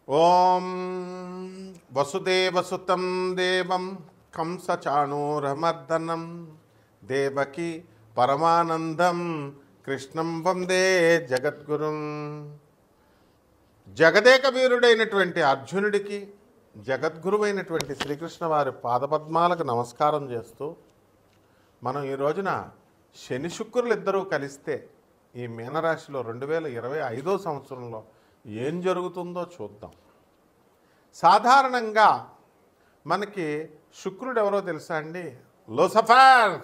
ఓం వసుదేవసుతం దేవం కంసచాణూరమర్దనం దేవకి పరమానందం కృష్ణం వందే జగద్గురుం. జగదేక వీరుడైనటువంటి అర్జునుడికి జగద్గురువైనటువంటి శ్రీకృష్ణ వారి పాదపద్మాలకు నమస్కారం చేస్తూ మనం ఈ రోజున శని శుక్రులు ఇద్దరూ కలిస్తే ఈ మీనరాశిలో 2025 సంవత్సరంలో ఏం జరుగుతుందో చూద్దాం. సాధారణంగా మనకి శుక్రుడు ఎవరో తెలుసా అండి? లూసిఫర్.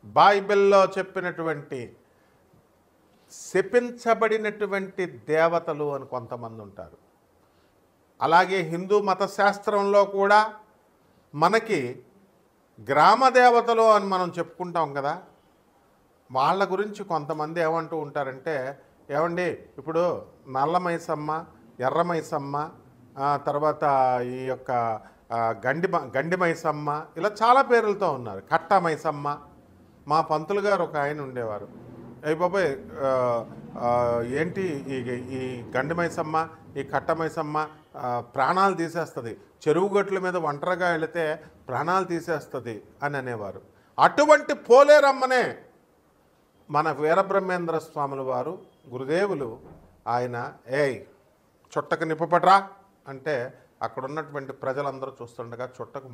బైబిల్లో చెప్పినటువంటి శపించబడినటువంటి దేవతలు అని కొంతమంది ఉంటారు. అలాగే హిందూ మత శాస్త్రంలో కూడా మనకి గ్రామ దేవతలు అని మనం చెప్పుకుంటాం కదా. వాళ్ళ గురించి కొంతమంది ఏమంటూ ఉంటారంటే, ఏమండి ఇప్పుడు నల్ల మైసమ్మ, ఎర్ర మైసమ్మ, తర్వాత ఈ యొక్క గండి మైసమ్మ, ఇలా చాలా పేర్లతో ఉన్నారు. కట్ట మైసమ్మ. మా పంతులు గారు ఒక ఆయన ఉండేవారు. అయ్యి బాబాయ్ ఏంటి ఈ గండి మైసమ్మ, ఈ కట్ట మైసమ్మ ప్రాణాలు తీసేస్తుంది, చెరువు గట్ల మీద ఒంటరిగా వెళితే ప్రాణాలు తీసేస్తుంది అని అనేవారు. అటువంటి పోలేరమ్మనే మన వీరబ్రహ్మేంద్ర స్వాముల వారు గురుదేవులు ఆయన చుట్టకు నిప్పపట్రా అంటే అక్కడ ఉన్నటువంటి ప్రజలందరూ చూస్తుండగా చుట్టకు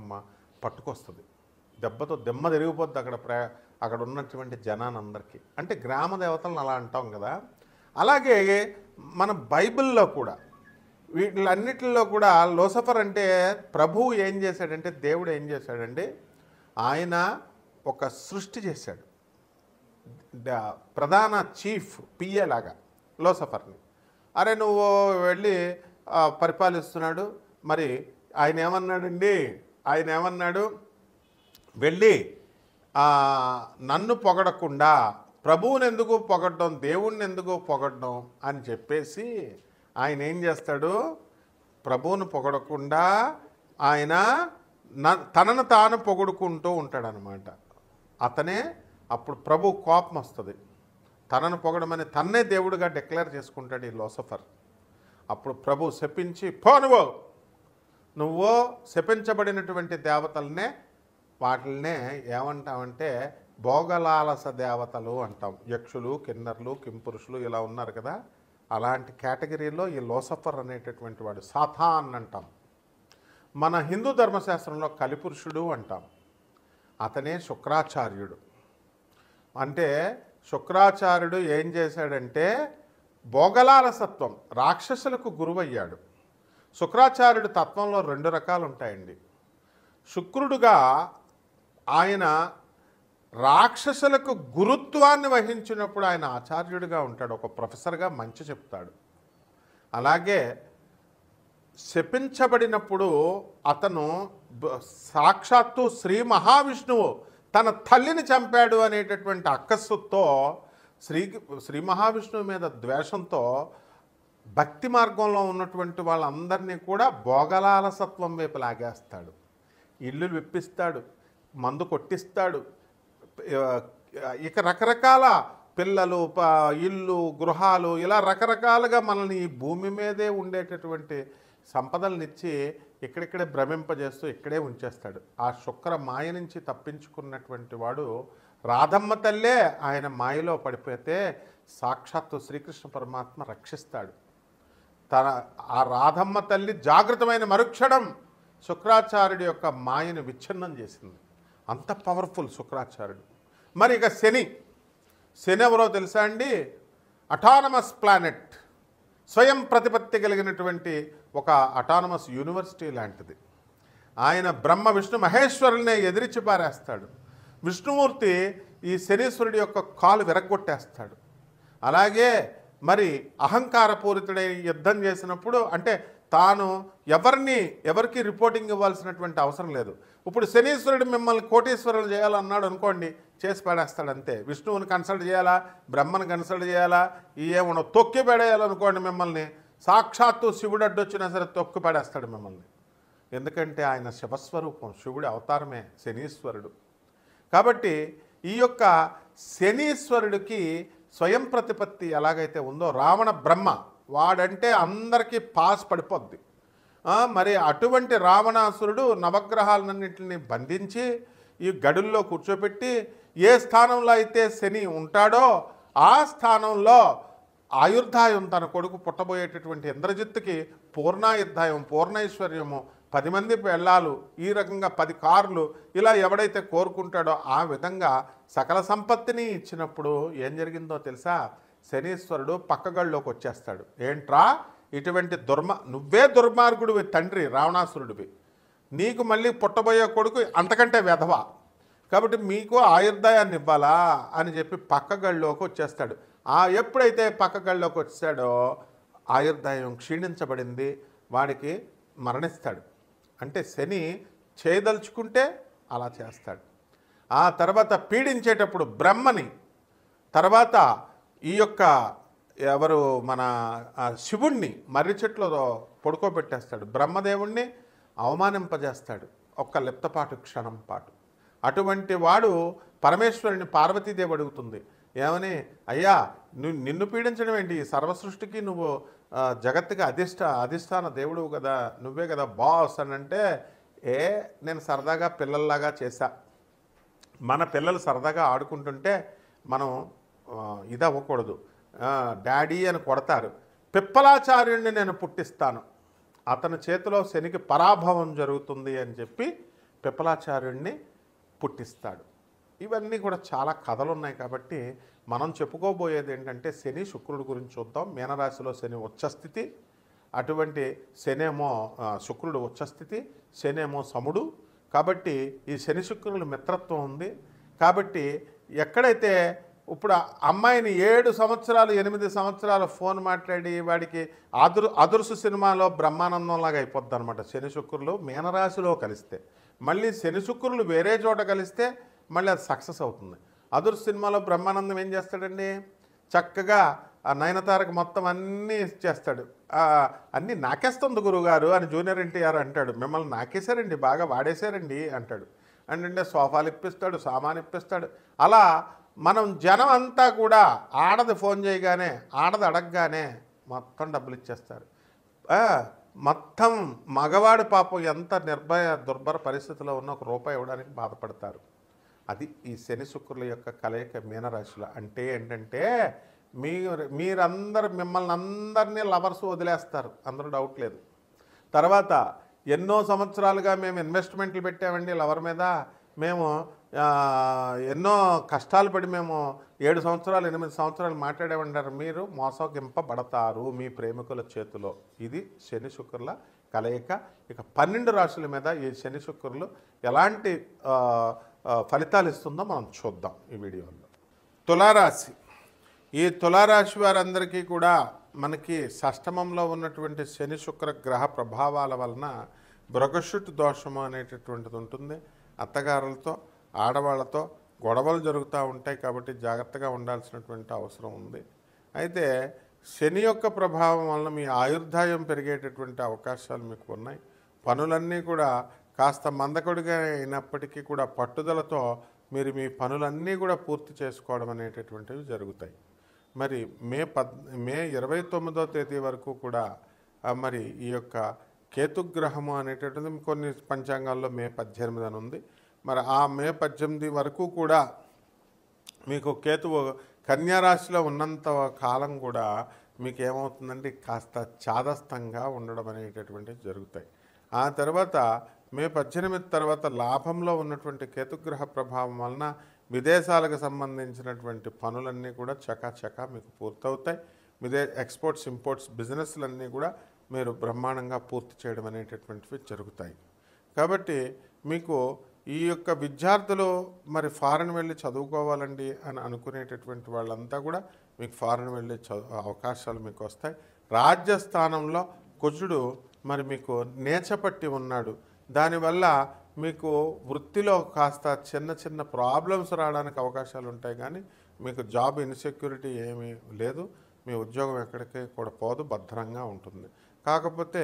పట్టుకొస్తుంది. దెబ్బతో దెమ్మ తిరిగిపోద్ది అక్కడ ఉన్నటువంటి జనానందరికీ. అంటే గ్రామ దేవతలను అలా అంటాం కదా. అలాగే మన బైబిల్లో కూడా వీటిలన్నిటిలో కూడా లూసిఫర్ అంటే ప్రభువు ఏం చేశాడంటే, దేవుడు ఏం చేశాడండి, ఆయన ఒక సృష్టి చేశాడు. ప్రధాన చీఫ్ పిఏ లాగా లూసిఫర్ని. అరే నువ్వు వెళ్ళి పరిపాలిస్తున్నాడు. మరి ఆయన ఏమన్నాడండి, ఆయన ఏమన్నాడు, వెళ్ళి నన్ను పొగడకుండా ప్రభువుని ఎందుకు పొగడడం, దేవుణ్ణి ఎందుకు పొగడడం అని చెప్పేసి ఆయన ఏం చేస్తాడు, ప్రభువుని పొగడకుండా ఆయన తనను తాను పొగుడుకుంటూ ఉంటాడనమాట. అతనే అప్పుడు ప్రభు కోపం వస్తుంది. తనను పొగడమని తన్నే దేవుడిగా డిక్లేర్ చేసుకుంటాడు ఈ లూసిఫర్. అప్పుడు ప్రభు శపించి, పో నువ్వు శపించబడినటువంటి దేవతలనే వాటిల్నే ఏమంటామంటే భోగలాలస దేవతలు అంటాం. యక్షులు, కిన్నర్లు, కింపురుషులు ఇలా ఉన్నారు కదా. అలాంటి కేటగిరీలో ఈ లూసిఫర్ అనేటటువంటి వాడు సాతాన్ అంటాం. మన హిందూ ధర్మశాస్త్రంలో కలిపురుషుడు అంటాం. అతనే శుక్రాచార్యుడు. అంటే శుక్రాచార్యుడు ఏం చేశాడంటే భోగలాలసత్వం, రాక్షసులకు గురువయ్యాడు. శుక్రాచార్యుడు తత్వంలో 2 రకాలు ఉంటాయండి. శుక్రుడుగా ఆయన రాక్షసులకు గురుత్వాన్ని వహించినప్పుడు ఆయన ఆచార్యుడిగా ఉంటాడు, ఒక ప్రొఫెసర్గా మంచి చెప్తాడు. అలాగే శపించబడినప్పుడు అతను సాక్షాత్తు శ్రీ మహావిష్ణువు తన తల్లిని చంపాడు అనేటటువంటి అక్కస్సుతో శ్రీ మహావిష్ణువు మీద ద్వేషంతో భక్తి మార్గంలో ఉన్నటువంటి వాళ్ళందరినీ కూడా భోగలాలసత్వం వైపు లాగేస్తాడు. ఇల్లు విప్పిస్తాడు, మందు కొట్టిస్తాడు, ఇక రకరకాల పిల్లలు, ఇల్లు, గృహాలు, ఇలా రకరకాలుగా మనల్ని ఈ భూమి మీదే ఉండేటటువంటి సంపదలనిచ్చి ఇక్కడిక్కడే భ్రమింపజేస్తూ ఇక్కడే ఉంచేస్తాడు. ఆ శుక్ర మాయ నుంచి తప్పించుకున్నటువంటి వాడు రాధమ్మ తల్లే ఆయన మాయలో పడిపోతే సాక్షాత్తు శ్రీకృష్ణ పరమాత్మ రక్షిస్తాడు. ఆ రాధమ్మ తల్లి జాగృతమైన మరుక్షణం శుక్రాచార్యుడి యొక్క మాయను విచ్ఛిన్నం చేసింది. అంత పవర్ఫుల్ శుక్రాచార్యుడు. మరి ఇక శని ఎవరో తెలుసా అండి? అటానమస్ ప్లానెట్, స్వయం ప్రతిపత్తి కలిగినటువంటి ఒక అటానమస్ యూనివర్సిటీ లాంటిది. ఆయన బ్రహ్మ విష్ణు మహేశ్వరుల్నే ఎదిరించి పారేస్తాడు. విష్ణుమూర్తి ఈ శనీశ్వరుడి యొక్క కాలు విరగ్గొట్టేస్తాడు. అలాగే మరి అహంకారపూరితుడై యుద్ధం చేసినప్పుడు, అంటే తాను ఎవరికి రిపోర్టింగ్ ఇవ్వాల్సినటువంటి అవసరం లేదు. ఇప్పుడు శనీశ్వరుడు మిమ్మల్ని కోటీశ్వరులు చేయాలన్నాడు అనుకోండి, చేసి పడేస్తాడు అంతే. విష్ణువుని కన్సల్ట్ చేయాలా, బ్రహ్మను కన్సల్ట్ చేయాలా, ఏమన్నా తొక్కి పడేయాలనుకోండి మిమ్మల్ని, సాక్షాత్తు శివుడు అడ్డొచ్చినా సరే తొక్కి పడేస్తాడు మిమ్మల్ని. ఎందుకంటే ఆయన శివస్వరూపం, శివుడి అవతారమే శనీశ్వరుడు. కాబట్టి ఈ యొక్క శనీశ్వరుడికి స్వయం ప్రతిపత్తి ఎలాగైతే ఉందో, రావణ బ్రహ్మ వాడంటే అందరికీ పాస్ పడిపోద్ది. మరి అటువంటి రావణాసురుడు నవగ్రహాలన్నింటినీ బంధించి ఈ గడుల్లో కూర్చోబెట్టి ఏ స్థానంలో అయితే శని ఉంటాడో ఆ స్థానంలో ఆయుర్దాయం తన కొడుకు పుట్టబోయేటటువంటి ఇంద్రజిత్తుకి పూర్ణాయుర్దాయం, పూర్ణైశ్వర్యము, 10 మంది పెళ్ళాలు, ఈ రకంగా 10 కార్లు, ఇలా ఎవడైతే కోరుకుంటాడో ఆ విధంగా సకల సంపత్తిని ఇచ్చినప్పుడు ఏం జరిగిందో తెలుసా? శనీశ్వరుడు పక్కగళ్ళలోకి వచ్చేస్తాడు. ఏంట్రా ఇటువంటి నువ్వే దుర్మార్గుడివి తండ్రి రావణాసురుడివి, నీకు మళ్ళీ పుట్టబోయే కొడుకు అంతకంటే వెధవ, కాబట్టి మీకు ఆయుర్దాయాన్ని ఇవ్వాలా అని చెప్పి పక్కగళ్ళలోకి వచ్చేస్తాడు. ఎప్పుడైతే పక్కగళ్ళలోకి వచ్చాడో ఆయుర్దాయం క్షీణించబడింది, వాడికి మరణిస్తాడు. అంటే శని చేయదలుచుకుంటే అలా చేస్తాడు. ఆ తర్వాత పీడించేటప్పుడు బ్రహ్మని, తర్వాత ఈ యొక్క ఎవరు మన శివుణ్ణి మర్రి చెట్లో పడుకోబెట్టేస్తాడు. బ్రహ్మదేవుణ్ణి అవమానింపజేస్తాడు ఒక్క లిప్తపాటు క్షణం పాటు. అటువంటి వాడు పరమేశ్వరుని పార్వతీదేవి అడుగుతుంది ఏమని, అయ్యా నిన్ను పీడించడం ఏంటి? సర్వసృష్టికి నువ్వు జగత్తుకి అధిష్టాన దేవుడు కదా, నువ్వే కదా బాస్ అని అంటే, నేను సరదాగా పిల్లల్లాగా చేశా, మన పిల్లలు సరదాగా ఆడుకుంటుంటే మనం ఇది అవ్వకూడదు, డాడీ అని కొడతారు, పిప్పలాచార్యుడిని నేను పుట్టిస్తాను, అతని చేతిలో శనికి పరాభవం జరుగుతుంది అని చెప్పి పిప్పలాచార్యుడిని పుట్టిస్తాడు. ఇవన్నీ కూడా చాలా కథలు ఉన్నాయి. కాబట్టి మనం చెప్పుకోబోయేది ఏంటంటే శని శుక్రుడి గురించి చూద్దాం. మీనరాశిలో శని ఉచ్చస్థితి, అటువంటి శనేమో శుక్రుడు ఉచ్చస్థితి, శనేమో సముడు. కాబట్టి ఈ శని శుక్రుల మిత్రత్వం ఉంది. కాబట్టి ఎక్కడైతే ఇప్పుడు అమ్మాయిని 7 సంవత్సరాలు 8 సంవత్సరాలు ఫోన్ మాట్లాడి వాడికి అదుర్సు సినిమాలో బ్రహ్మానందంలాగా అయిపోద్ది అనమాట. శని శుక్రులు మీనరాశిలో కలిస్తే, మళ్ళీ శని శుక్రులు వేరే చోట కలిస్తే మళ్ళీ అది సక్సెస్ అవుతుంది. అదుర్సు సినిమాలో బ్రహ్మానందం ఏం చేస్తాడండి, చక్కగా ఆ నయనతారకు మొత్తం అన్నీ చేస్తాడు. అన్నీ నాకేస్తుంది గురువుగారు అని జూనియర్ ఎన్టీఆర్ అంటాడు, మిమ్మల్ని నాకేశారండి, బాగా వాడేశారండి అంటాడు. అంటే సోఫాలు ఇప్పిస్తాడు, సామాన్ ఇప్పిస్తాడు. అలా మనం జనం అంతా కూడా ఆడది ఫోన్ చేయగానే, ఆడది అడగగానే మొత్తం డబ్బులు ఇచ్చేస్తారు. మొత్తం మగవాడు పాపం ఎంత దుర్భర పరిస్థితిలో ఉన్న ₹1 ఇవ్వడానికి బాధపడతారు. అది ఈ శని శుక్రుల యొక్క కలయిక మీనరాశిలో. అంటే ఏంటంటే మీరందరూ మిమ్మల్ని అందరినీ లవర్స్ వదిలేస్తారు, అందరూ డౌట్ లేదు. తర్వాత ఎన్నో సంవత్సరాలుగా మేము ఇన్వెస్ట్మెంట్లు పెట్టామండి లవర్ మీద, మేము ఎన్నో కష్టాలు పడి మేము 7 సంవత్సరాలు 8 సంవత్సరాలు మాట్లాడేమంటారు, మీరు మోసగింపబడతారు మీ ప్రేమికుల చేతిలో. ఇది శని శుక్రుల కలయిక. ఇక 12 రాశుల మీద ఈ శని శుక్రులు ఎలాంటి ఫలితాలు ఇస్తుందో మనం చూద్దాం ఈ వీడియోలో. తులారాశి. ఈ తులారాశి వారందరికీ కూడా మనకి షష్టమంలో ఉన్నటువంటి శని శుక్ర గ్రహ ప్రభావాల వలన బృగశుట్ దోషము అనేటటువంటిది ఉంటుంది. అత్తగారులతో ఆడవాళ్లతో గొడవలు జరుగుతూ ఉంటాయి. కాబట్టి జాగ్రత్తగా ఉండాల్సినటువంటి అవసరం ఉంది. అయితే శని యొక్క ప్రభావం వలన మీ ఆయుర్దాయం పెరిగేటటువంటి అవకాశాలు మీకు ఉన్నాయి. పనులన్నీ కూడా కాస్త మందకొడిగా అయినప్పటికీ కూడా పట్టుదలతో మీరు మీ పనులన్నీ కూడా పూర్తి చేసుకోవడం అనేటటువంటివి జరుగుతాయి. మరి మే 29వ తేదీ వరకు కూడా మరి ఈ యొక్క కేతుగ్రహము అనేటటువంటిది కొన్ని పంచాంగాల్లో మే 18 అని ఉంది. మరి ఆ మే 18 వరకు కూడా మీకు కేతువు కన్యారాశిలో ఉన్నంత కాలం కూడా మీకు ఏమవుతుందంటే కాస్త చాదస్తంగా ఉండడం అనేటటువంటివి జరుగుతాయి. ఆ తర్వాత మే 18 తర్వాత లాభంలో ఉన్నటువంటి కేతుగ్రహ ప్రభావం వలన విదేశాలకు సంబంధించినటువంటి పనులన్నీ కూడా చకాచకా మీకు పూర్తవుతాయి. ఎక్స్పోర్ట్స్ ఇంపోర్ట్స్ బిజినెస్లన్నీ కూడా మీరు బ్రహ్మాండంగా పూర్తి చేయడం అనేటటువంటివి జరుగుతాయి. కాబట్టి మీకు ఈ యొక్క విద్యార్థులు మరి ఫారెన్ వెళ్ళి చదువుకోవాలండి అని అనుకునేటటువంటి వాళ్ళంతా కూడా మీకు ఫారెన్ వెళ్ళే అవకాశాలు మీకు వస్తాయి. రాజ్యస్థానంలో కుజుడు మరి మీకు నేచపట్టి ఉన్నాడు. దానివల్ల మీకు వృత్తిలో కాస్త చిన్న చిన్న ప్రాబ్లమ్స్ రావడానికి అవకాశాలు ఉంటాయి. కానీ మీకు జాబ్ ఇన్సెక్యూరిటీ ఏమీ లేదు. మీ ఉద్యోగం ఎక్కడికి కూడా పోదు, భద్రంగా ఉంటుంది. కాకపోతే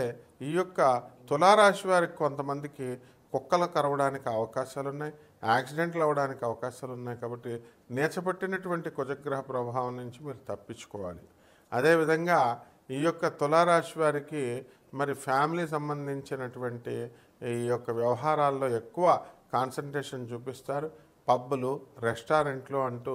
ఈ యొక్క తులారాశి వారికి కొంతమందికి కుక్కలు కరవడానికి అవకాశాలు ఉన్నాయి, యాక్సిడెంట్లు అవ్వడానికి అవకాశాలు ఉన్నాయి. కాబట్టి నేచపట్టినటువంటి కుజగ్రహ ప్రభావం నుంచి మీరు తప్పించుకోవాలి. అదేవిధంగా ఈ యొక్క తులారాశి వారికి మరి ఫ్యామిలీ సంబంధించినటువంటి ఈ యొక్క వ్యవహారాల్లో ఎక్కువ కాన్సన్ట్రేషన్ చూపిస్తారు. పబ్బులు, రెస్టారెంట్లు అంటూ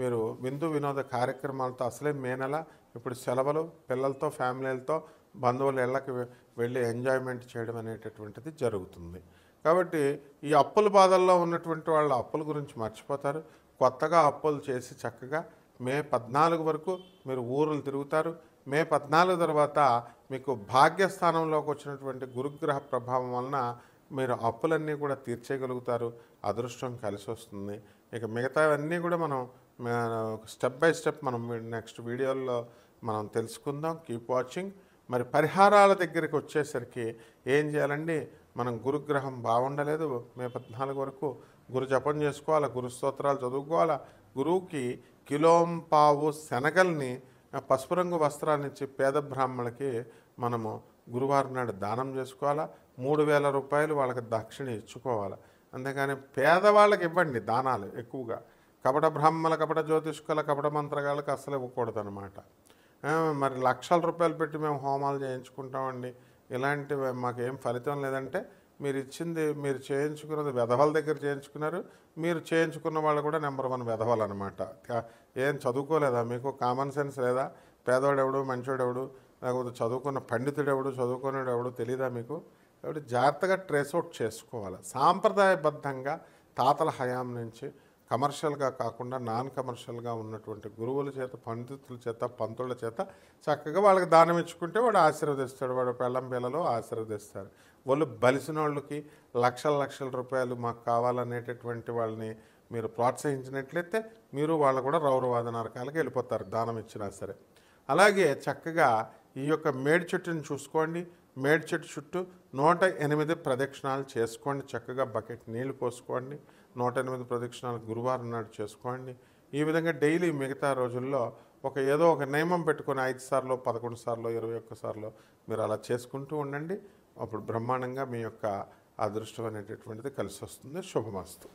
మీరు విందు వినోద కార్యక్రమాలతో అసలే మే నెల ఇప్పుడు సెలవులు, పిల్లలతో ఫ్యామిలీలతో బంధువుల ఇళ్ళకి వెళ్ళి ఎంజాయ్మెంట్ చేయడం అనేటటువంటిది జరుగుతుంది. కాబట్టి ఈ అప్పుల బాధల్లో ఉన్నటువంటి వాళ్ళ అప్పుల గురించి మర్చిపోతారు. కొత్తగా అప్పులు చేసి చక్కగా మే 14 వరకు మీరు ఊరులు తిరుగుతారు. మే 14 తర్వాత మీకు భాగ్యస్థానంలోకి వచ్చినటువంటి గురుగ్రహ ప్రభావం వలన మీరు అప్పులన్నీ కూడా తీర్చేయగలుగుతారు. అదృష్టం కలిసి వస్తుంది. ఇక మిగతావన్నీ కూడా మనం స్టెప్ బై స్టెప్ మనం నెక్స్ట్ వీడియోల్లో మనం తెలుసుకుందాం. Keep watching. మరి పరిహారాల దగ్గరికి వచ్చేసరికి ఏం చేయాలండి, మనం గురుగ్రహం బాగుండలేదు, మే 14 వరకు గురు జపం చేసుకోవాలా, గురు స్తోత్రాలు చదువుకోవాలా. గురువుకి కిలోంపావు శనగల్ని పసుపు రంగు వస్త్రాన్నిచ్చి పేద బ్రాహ్మణులకి మనము గురువారం నాడు దానం చేసుకోవాలా. 3000 రూపాయలు వాళ్ళకి దక్షిణ ఇచ్చుకోవాలి. అంతేగాని పేదవాళ్ళకి ఇవ్వండి దానాలు ఎక్కువగా. కపట బ్రాహ్మణ, కపట జ్యోతిష్కుల, కపట మంత్రగాళ్ళకి అసలు ఇవ్వకూడదు అనమాట. మరి లక్షల రూపాయలు పెట్టి మేము హోమాలు చేయించుకుంటామండి, ఇలాంటివి మాకేం ఫలితం లేదంటే మీరు ఇచ్చింది, మీరు చేయించుకున్నది వెధవల దగ్గర చేయించుకున్నారు. మీరు చేయించుకున్న వాళ్ళు కూడా నెంబర్ 1 వెధవలు అనమాట. ఏం చదువుకోలేదా మీకు? కామన్ సెన్స్ లేదా? పేదవాడెవడు, మంచోడెవడు, లేకపోతే చదువుకున్న పండితుడెవడు, చదువుకునేవాడు ఎవడు తెలియదా మీకు? కాబట్టి జాగ్రత్తగా ట్రేస్ అవుట్ చేసుకోవాలి. సాంప్రదాయబద్ధంగా తాతల హయాం నుంచి కమర్షియల్గా కాకుండా నాన్ కమర్షియల్గా ఉన్నటువంటి గురువుల చేత, పండితుల చేత, పంతుల చేత చక్కగా వాళ్ళకి దానం ఇచ్చుకుంటే వాడు ఆశీర్వదిస్తాడు. వాడు పెళ్ళం పిల్లలు ఆశీర్వదిస్తారు. వాళ్ళు బలిసిన వాళ్ళకి లక్షల రూపాయలు మాకు కావాలనేటటువంటి వాళ్ళని మీరు ప్రోత్సహించినట్లయితే మీరు వాళ్ళు కూడా రౌరవాద నరకాలకి వెళ్ళిపోతారు దానం ఇచ్చినా సరే. అలాగే చక్కగా ఈ యొక్క మేడి చెట్టుని చూసుకోండి. మేడి చెట్టు చుట్టూ 108 ప్రదక్షిణాలు చేసుకోండి. చక్కగా బకెట్ నీళ్లు పోసుకోండి. 108 ప్రదక్షిణాలు గురువారం నాడు చేసుకోండి. ఈ విధంగా డైలీ మిగతా రోజుల్లో ఏదో ఒక నియమం పెట్టుకొని 5 సార్లు, 11 సార్లు, 21 సార్లు మీరు అలా చేసుకుంటూ ఉండండి. అప్పుడు బ్రహ్మాండంగా మీ యొక్క అదృష్టం అనేటటువంటిది కలిసి వస్తుంది. శుభమస్తు.